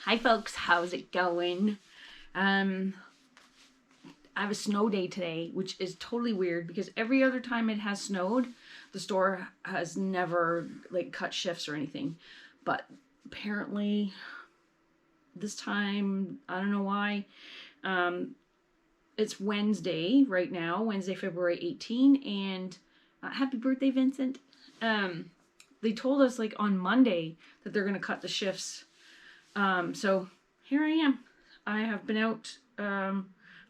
Hi folks, how's it going? I have a snow day today, which is totally weird because every other time it has snowed, the store has never like cut shifts or anything. But apparently this time, I don't know why. It's Wednesday right now, Wednesday, February 18, and happy birthday, Vincent. They told us like on Monday that they're going to cut the shifts. So here I am. I have been out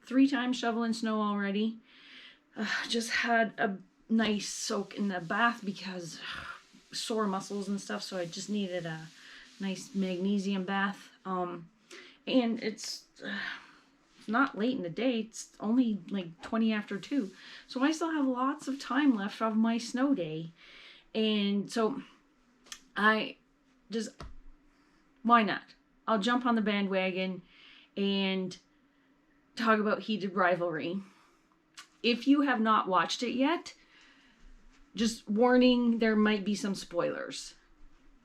3 times shoveling snow already. Just had a nice soak in the bath because sore muscles and stuff, so I just needed a nice magnesium bath. And it's not late in the day. It's only like 20 after 2. So I still have lots of time left of my snow day. And so I just, why not? I'll jump on the bandwagon and talk about Heated Rivalry. If you have not watched it yet, just warning, there might be some spoilers.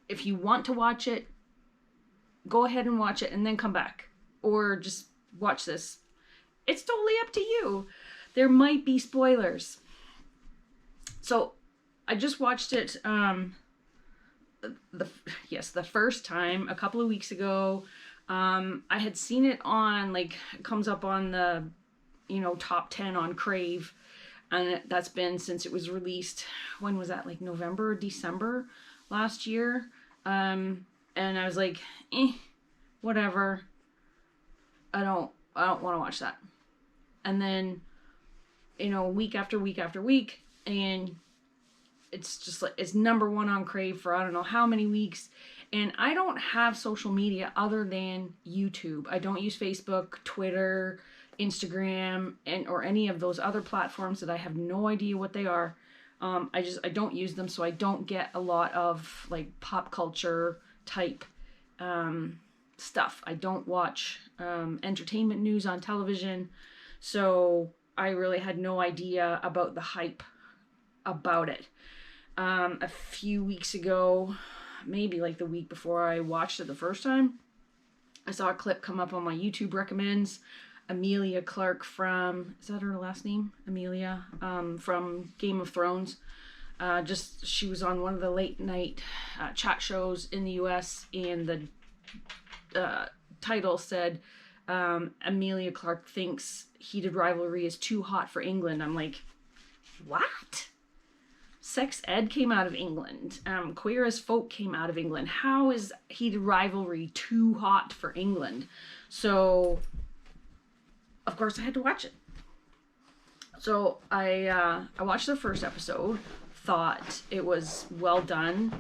If you want to watch it, go ahead and watch it and then come back. Or just watch this. It's totally up to you. There might be spoilers. So, I just watched it the first time a couple of weeks ago. I had seen it on, like, it comes up on the, top 10 on Crave, and that's been since it was released. When was that? Like November or December last year. And I was like, whatever. I don't want to watch that. And then, week after week after week, and it's just like, it's number 1 on Crave for I don't know how many weeks. And I don't have social media other than YouTube. I don't use Facebook, Twitter, Instagram, or any of those other platforms that I have no idea what they are. I don't use them, so I don't get a lot of like pop culture type stuff. I don't watch entertainment news on television, so I really had no idea about the hype about it. A few weeks ago, maybe like the week before I watched it the first time, I saw a clip come up on my YouTube recommends. Emilia Clarke from, is that her last name? Emilia, from Game of Thrones. She was on one of the late night chat shows in the US, and the title said, Emilia Clarke thinks Heated Rivalry is too hot for England. I'm like, what? Sex Ed came out of England. Queer as Folk came out of England. How is Heated Rivalry too hot for England? So, of course, I had to watch it. So I watched the first episode. Thought it was well done.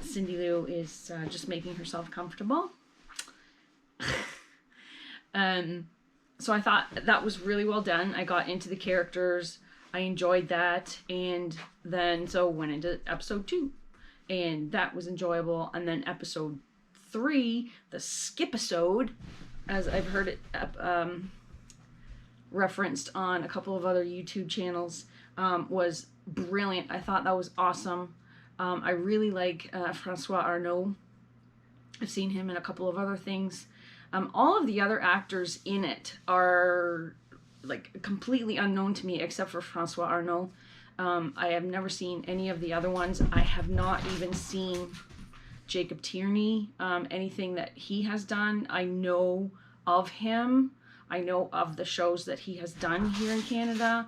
Cindy Lou is just making herself comfortable. So I thought that was really well done. I got into the characters. I enjoyed that. And then so went into episode 2. And that was enjoyable. And then episode 3, the skip-isode, as I've heard it referenced on a couple of other YouTube channels, was brilliant. I thought that was awesome. I really like Francois Arnault. I've seen him in a couple of other things. All of the other actors in it are like completely unknown to me except for Francois Arnault. I have never seen any of the other ones. I have not even seen Jacob Tierney, anything that he has done. I know of him. I know of the shows that he has done here in Canada.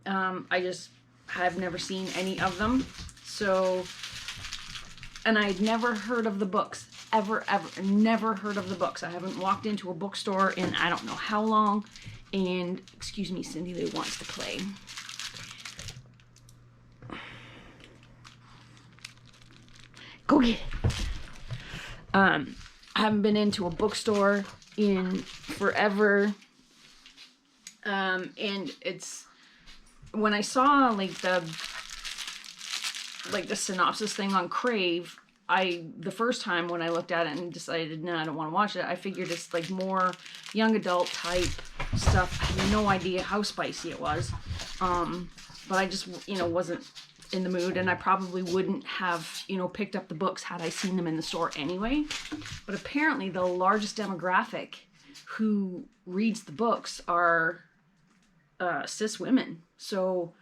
I just have never seen any of them. So, and I'd never heard of the books. Ever, never heard of the books. I haven't walked into a bookstore in I don't know how long. And, excuse me, Cindy Lou wants to play. Go get it. I haven't been into a bookstore in forever. And it's, when I saw like the synopsis thing on Crave, the first time when I looked at it and decided, no, I don't want to watch it, I figured it's like more young adult type stuff. I had no idea how spicy it was. But I just, wasn't in the mood, and I probably wouldn't have, you know, picked up the books had I seen them in the store anyway. But apparently the largest demographic who reads the books are cis women. So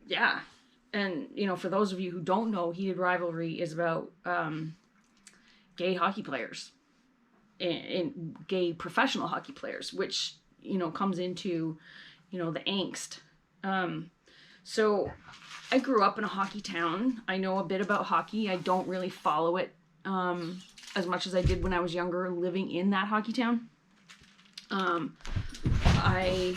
yeah. And, you know, for those of you who don't know, Heated Rivalry is about gay hockey players and gay professional hockey players, which, you know, comes into, you know, the angst. So I grew up in a hockey town. I know a bit about hockey. I don't really follow it as much as I did when I was younger, living in that hockey town. I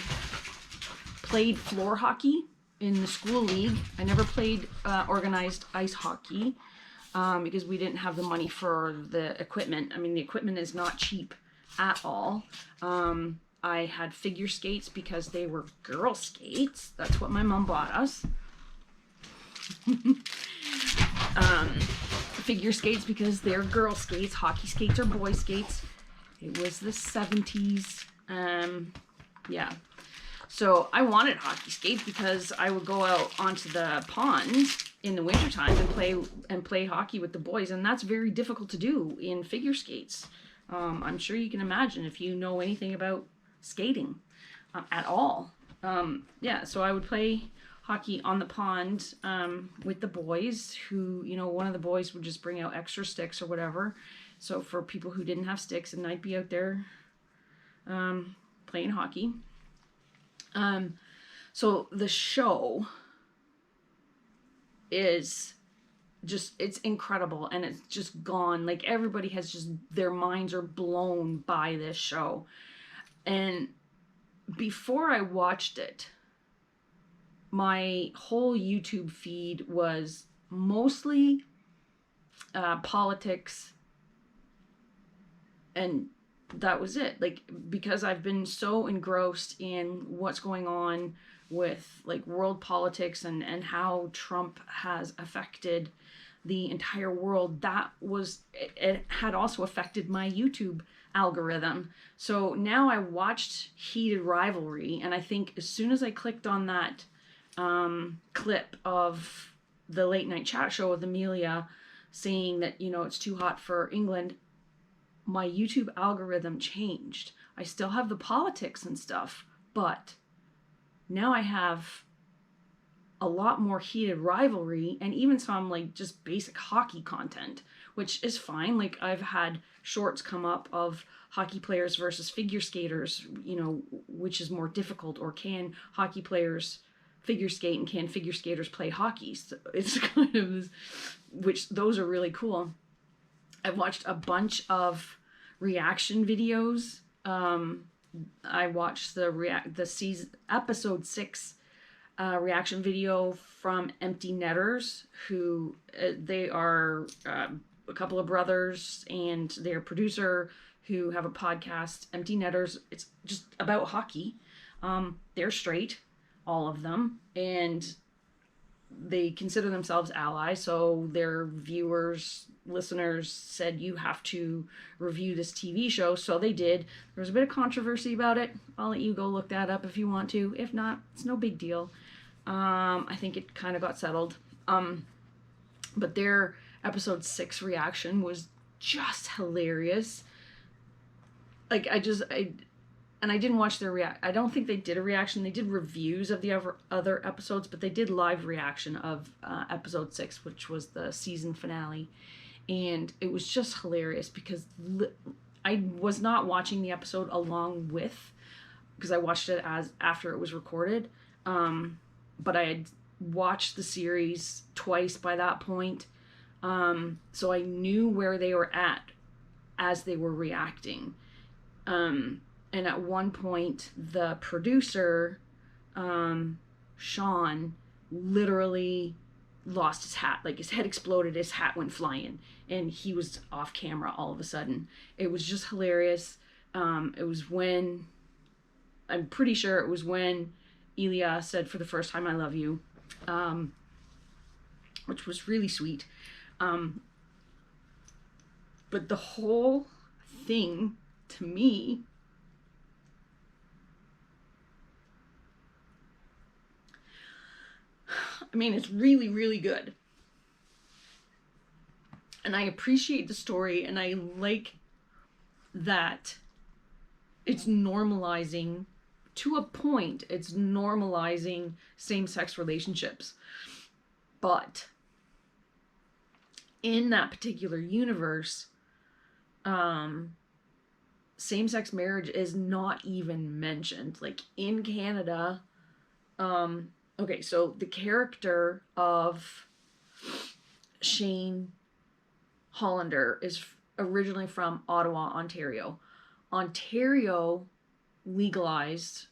played floor hockey in the school league. I never played organized ice hockey because we didn't have the money for the equipment. I mean, the equipment is not cheap at all. I had figure skates because they were girl skates. That's what my mom bought us. Figure skates because they're girl skates. Hockey skates are boy skates. It was the 70s. Yeah. So I wanted hockey skates because I would go out onto the pond in the wintertime and play hockey with the boys, and that's very difficult to do in figure skates. I'm sure you can imagine if you know anything about skating at all. Yeah, so I would play hockey on the pond with the boys who, you know, one of the boys would just bring out extra sticks or whatever. So for people who didn't have sticks, and I'd be out there playing hockey. So the show is just, it's incredible, and it's just gone. Like, everybody has just, their minds are blown by this show. And before I watched it, my whole YouTube feed was mostly politics, and that was it. Like, because I've been so engrossed in what's going on with, like, world politics and how Trump has affected the entire world, that was, it had also affected my YouTube algorithm. So now I watched Heated Rivalry, and I think as soon as I clicked on that clip of the late night chat show with Amelia saying that, you know, it's too hot for England, my YouTube algorithm changed. I still have the politics and stuff, but now I have a lot more Heated Rivalry and even some, like, just basic hockey content, which is fine. Like, I've had shorts come up of hockey players versus figure skaters, you know, which is more difficult, or can hockey players figure skate and can figure skaters play hockey? So it's kind of this, which those are really cool. I've watched a bunch of reaction videos. I watched the season episode 6 reaction video from Empty Netters, who they are a couple of brothers and their producer who have a podcast, Empty Netters. It's just about hockey. They're straight, all of them, and they consider themselves allies, so their viewers, listeners said, you have to review this TV show, so they did. There was a bit of controversy about it. I'll let you go look that up if you want to. If not, it's no big deal. I think it kind of got settled. But their episode 6 reaction was just hilarious. Like, I didn't watch their I don't think they did a reaction. They did reviews of the other episodes, but they did live reaction of episode 6, which was the season finale. And it was just hilarious because I was not watching the episode along with, because I watched it after it was recorded. But I had watched the series twice by that point. So I knew where they were at as they were reacting. And at one point, the producer, Sean, literally lost his hat. Like, his head exploded, his hat went flying, and he was off camera all of a sudden. It was just hilarious. It was when, I'm pretty sure it was when Elia said for the first time, I love you, which was really sweet. But the whole thing, to me, I mean, it's really, really good. And I appreciate the story, and I like that it's normalizing, to a point, it's normalizing same-sex relationships. But in that particular universe, same-sex marriage is not even mentioned. Like, in Canada, okay, so the character of Shane Hollander is originally from Ottawa, Ontario. Ontario legalized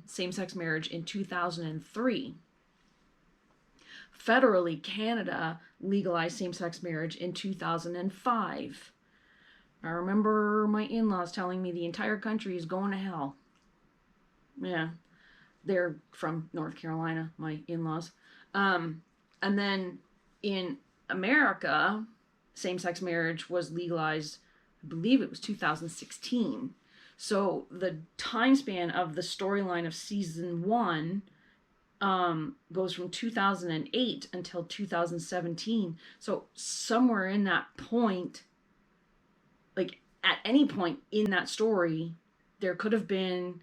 same-sex marriage in 2003. Federally, Canada legalized same-sex marriage in 2005. I remember my in-laws telling me the entire country is going to hell. Yeah, they're from North Carolina, my in-laws. And then in America, same-sex marriage was legalized, I believe it was 2016. So the time span of the storyline of season 1 goes from 2008 until 2017. So somewhere in that point, like at any point in that story, there could have been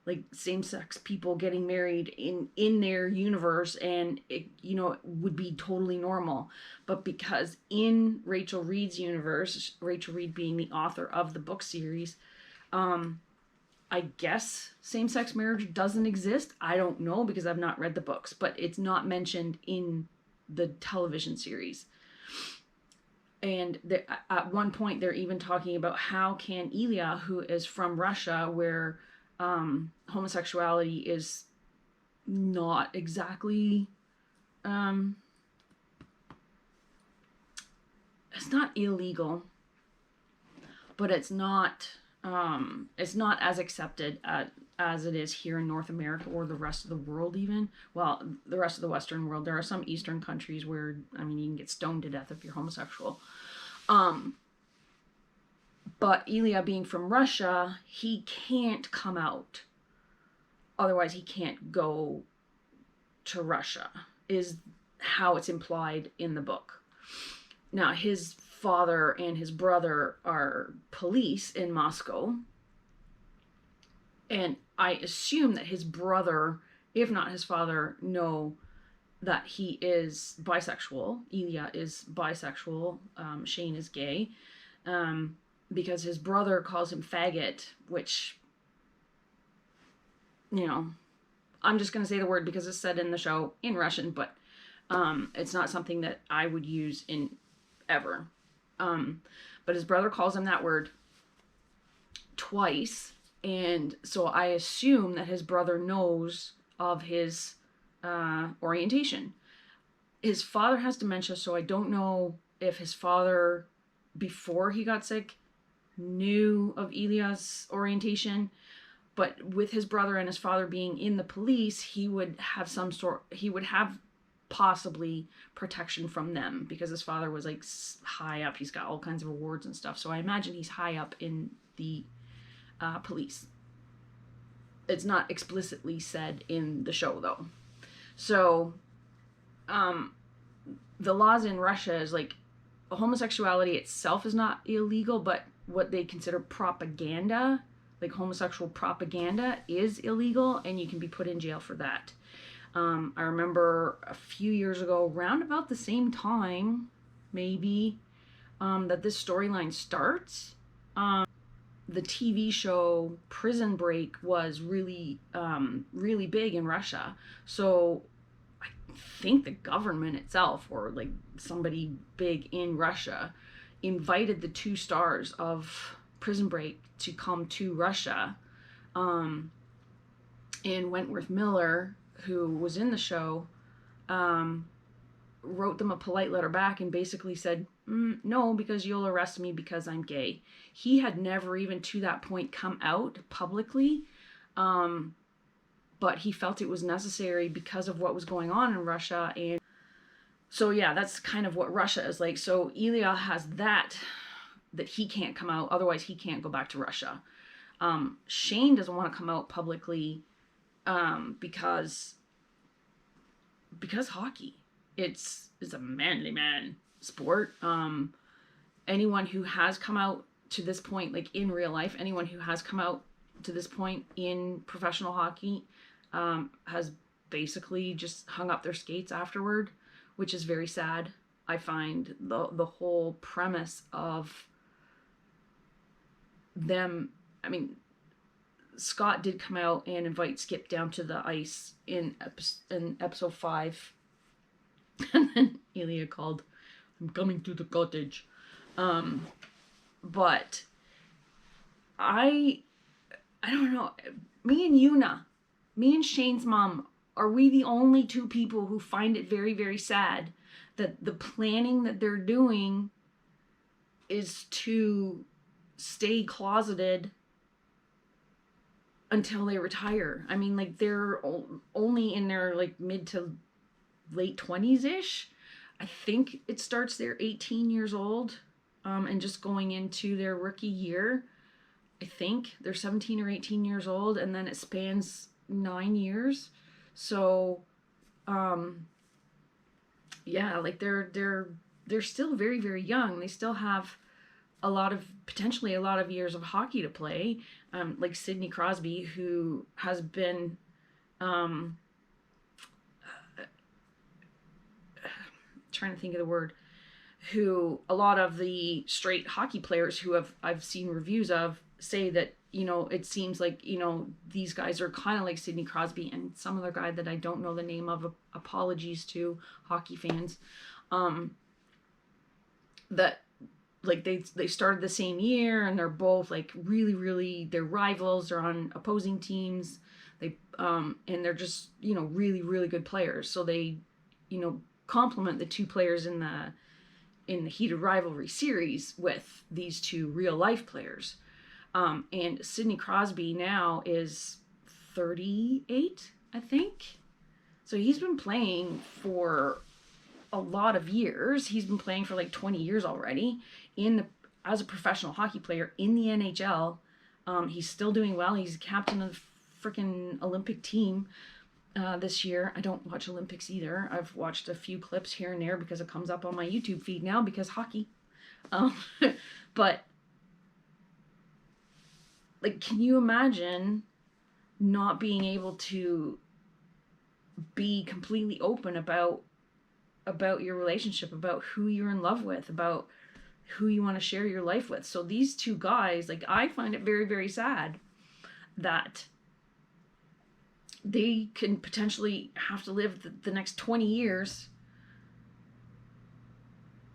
like same-sex people getting married in their universe, and it, you know, it would be totally normal. But because in Rachel Reed's universe, Rachel Reed being the author of the book series, I guess same-sex marriage doesn't exist. I don't know, because I've not read the books, but it's not mentioned in the television series. And at one point, they're even talking about how can Ilya, who is from Russia, where homosexuality is not exactly, it's not illegal, but it's not as accepted as it is here in North America or the rest of the world even. Well, the rest of the Western world. There are some Eastern countries where, I mean, you can get stoned to death if you're homosexual. But Ilya being from Russia, he can't come out. Otherwise, he can't go to Russia, is how it's implied in the book. Now, his father and his brother are police in Moscow. And I assume that his brother, if not his father, know that he is bisexual. Ilya is bisexual. Shane is gay. Because his brother calls him faggot, which, you know, I'm just going to say the word because it's said in the show in Russian, but it's not something that I would use in ever. But his brother calls him that word twice, and so I assume that his brother knows of his orientation. His father has dementia, so I don't know if his father, before he got sick, knew of Ilya's orientation. But with his brother and his father being in the police, he would have possibly protection from them, because his father was like high up. He's got all kinds of awards and stuff. So I imagine he's high up in the police. It's not explicitly said in the show though. So the laws in Russia is like, homosexuality itself is not illegal, but what they consider propaganda, like homosexual propaganda, is illegal, and you can be put in jail for that. I remember a few years ago, around about the same time, maybe, that this storyline starts. The TV show Prison Break was really, really big in Russia. So I think the government itself, or like somebody big in Russia, invited the 2 stars of Prison Break to come to Russia. And Wentworth Miller, who was in the show, wrote them a polite letter back and basically said, no, because you'll arrest me because I'm gay. He had never even to that point come out publicly, but he felt it was necessary because of what was going on in Russia. And so yeah, that's kind of what Russia is like. So Ilya has that he can't come out, otherwise he can't go back to Russia. Shane doesn't want to come out publicly because because hockey, it's a manly man sport. Anyone who has come out to this point, like in real life, anyone who has come out to this point in professional hockey has basically just hung up their skates afterward, which is very sad. I find the whole premise of them, I mean, Scott did come out and invite Skip down to the ice in episode 5. And then Ilya called, "I'm coming to the cottage." But I don't know. Me and Yuna, me and Shane's mom, are we the only two people who find it very, very sad that the planning that they're doing is to stay closeted until they retire? I mean, like, they're only in their like mid to late 20s-ish. I think it starts they're 18 years old, and just going into their rookie year. I think they're 17 or 18 years old, and then it spans 9 years. So, yeah, like they're still very, very young. They still have potentially a lot of years of hockey to play. Like Sidney Crosby, who has been, trying to think of the word, who a lot of the straight hockey players who I've seen reviews of say that, you know, it seems like, you know, these guys are kind of like Sidney Crosby and some other guy that I don't know the name of, apologies to hockey fans, that like they started the same year and they're both like really, really, they're rivals, they're on opposing teams, they and they're just, you know, really, really good players. So they, you know, complement the two players in the heated rivalry series with these two real life players. And Sidney Crosby now is 38, I think. So he's been playing for a lot of years. He's been playing for like 20 years already as a professional hockey player in the NHL. He's still doing well. He's captain of the freaking Olympic team this year. I don't watch Olympics either. I've watched a few clips here and there because it comes up on my YouTube feed now because hockey. But like, can you imagine not being able to be completely open about your relationship, about who you're in love with, about who you want to share your life with? So these two guys, like, I find it very, very sad that they can potentially have to live the next 20 years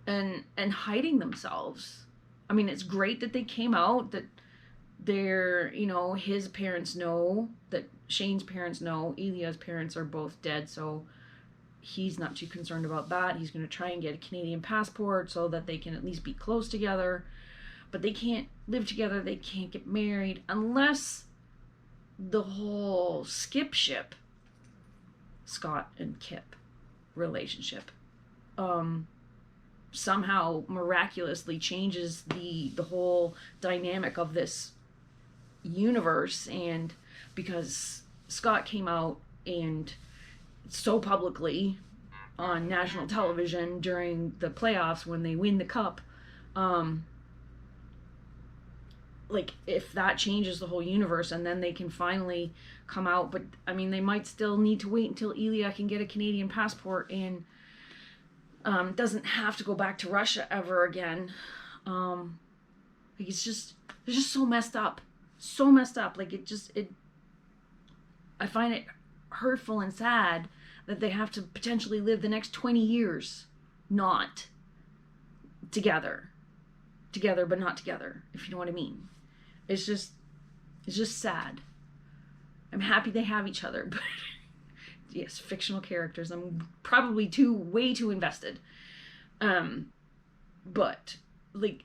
and hiding themselves. I mean, it's great that they came out, that they're, you know, his parents know, that Shane's parents know. Ilya's parents are both dead, so he's not too concerned about that. He's going to try and get a Canadian passport so that they can at least be close together. But they can't live together, they can't get married unless the whole Skip ship, Scott and Kip relationship, somehow miraculously changes the whole dynamic of this universe. And because Scott came out and so publicly on national television during the playoffs when they win the cup, like, if that changes the whole universe and then they can finally come out. But I mean, they might still need to wait until Ilya can get a Canadian passport and doesn't have to go back to Russia ever again. Like, it's just so messed up, like, I find it hurtful and sad that they have to potentially live the next 20 years not together but not together, if you know what I mean. It's just sad. I'm happy they have each other, but yes, fictional characters, I'm probably way too invested. But like,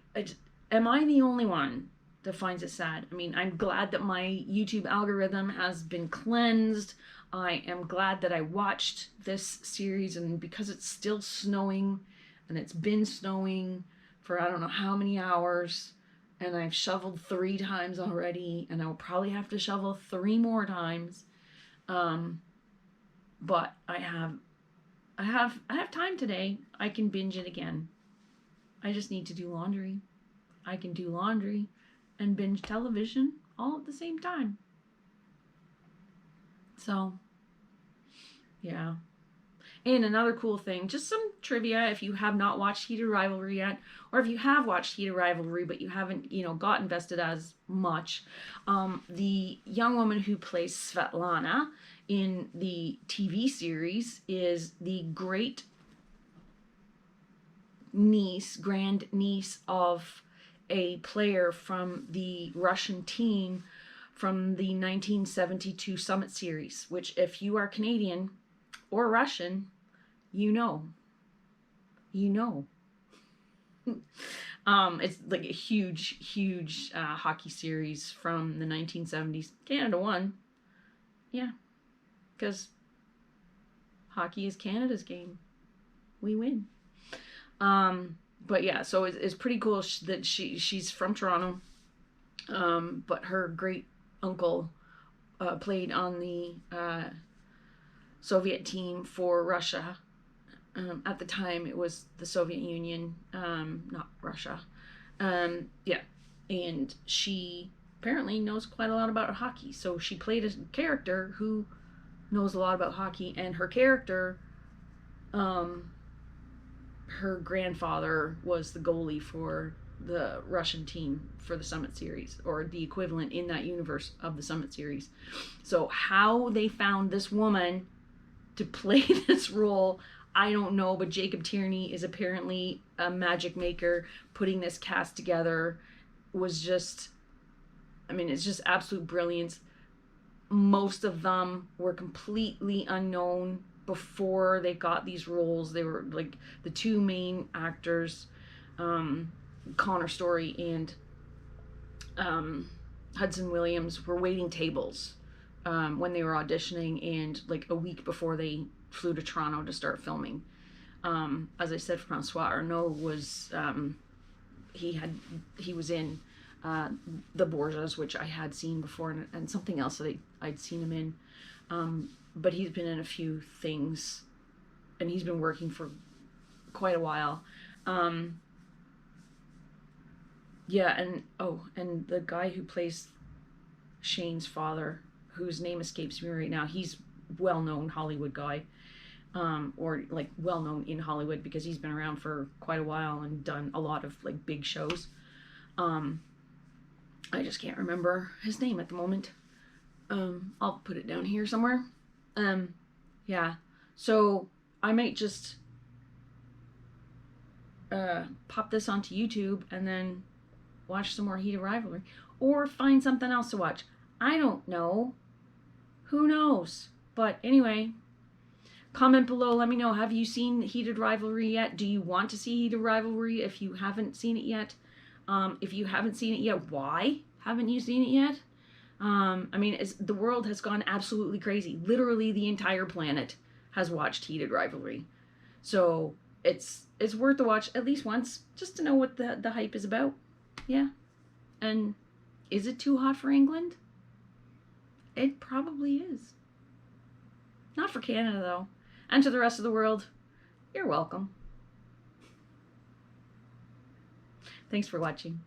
am I the only one that finds it sad? I mean, I'm glad that my YouTube algorithm has been cleansed. I am glad that I watched this series, and because it's still snowing, and it's been snowing for I don't know how many hours, and I've shoveled 3 times already, and I'll probably have to shovel 3 more times. But I have I have time today. I can binge it again. I just need to do laundry. I can do laundry and binge television all at the same time. So, yeah. And another cool thing, just some trivia if you have not watched Heated Rivalry yet, or if you have watched Heated Rivalry but you haven't, got invested as much. The young woman who plays Svetlana in the TV series is the great grand niece of a player from the Russian team from the 1972 Summit Series, which if you are Canadian or Russian, you know. It's like a huge hockey series from the 1970s. Canada won. Yeah, because hockey is Canada's game. We win. But yeah, so it's pretty cool that she's from Toronto. But her great uncle played on the Soviet team for Russia. At the time, it was the Soviet Union, not Russia. Yeah, and she apparently knows quite a lot about hockey. So she played a character who knows a lot about hockey, and her character, her grandfather was the goalie for the Russian team for the Summit Series, or the equivalent in that universe of the Summit Series. So how they found this woman to play this role, I don't know, but Jacob Tierney is apparently a magic maker. Putting this cast together was just, it's just absolute brilliance. Most of them were completely unknown before they got these roles. They were like the two main actors, Connor Story and Hudson Williams, were waiting tables when they were auditioning, and like a week before they flew to Toronto to start filming. As I said, Francois Arnault was he was in The Borgias, which I had seen before, and something else that I'd seen him in. But he's been in a few things, and he's been working for quite a while. Yeah, and the guy who plays Shane's father, whose name escapes me right now, he's well-known Hollywood guy, or like well-known in Hollywood because he's been around for quite a while and done a lot of like big shows. I just can't remember his name at the moment. I'll put it down here somewhere. Yeah, so I might just pop this onto YouTube and then watch some more Heated Rivalry, or find something else to watch. I don't know. Who knows? But anyway, comment below. Let me know. Have you seen Heated Rivalry yet? Do you want to see Heated Rivalry if you haven't seen it yet? If you haven't seen it yet, why haven't you seen it yet? The world has gone absolutely crazy. Literally, the entire planet has watched Heated Rivalry. So it's worth a watch at least once, just to know what the hype is about. Yeah. And is it too hot for England? It probably is. Not for Canada, though. And to the rest of the world, you're welcome. Thanks for watching.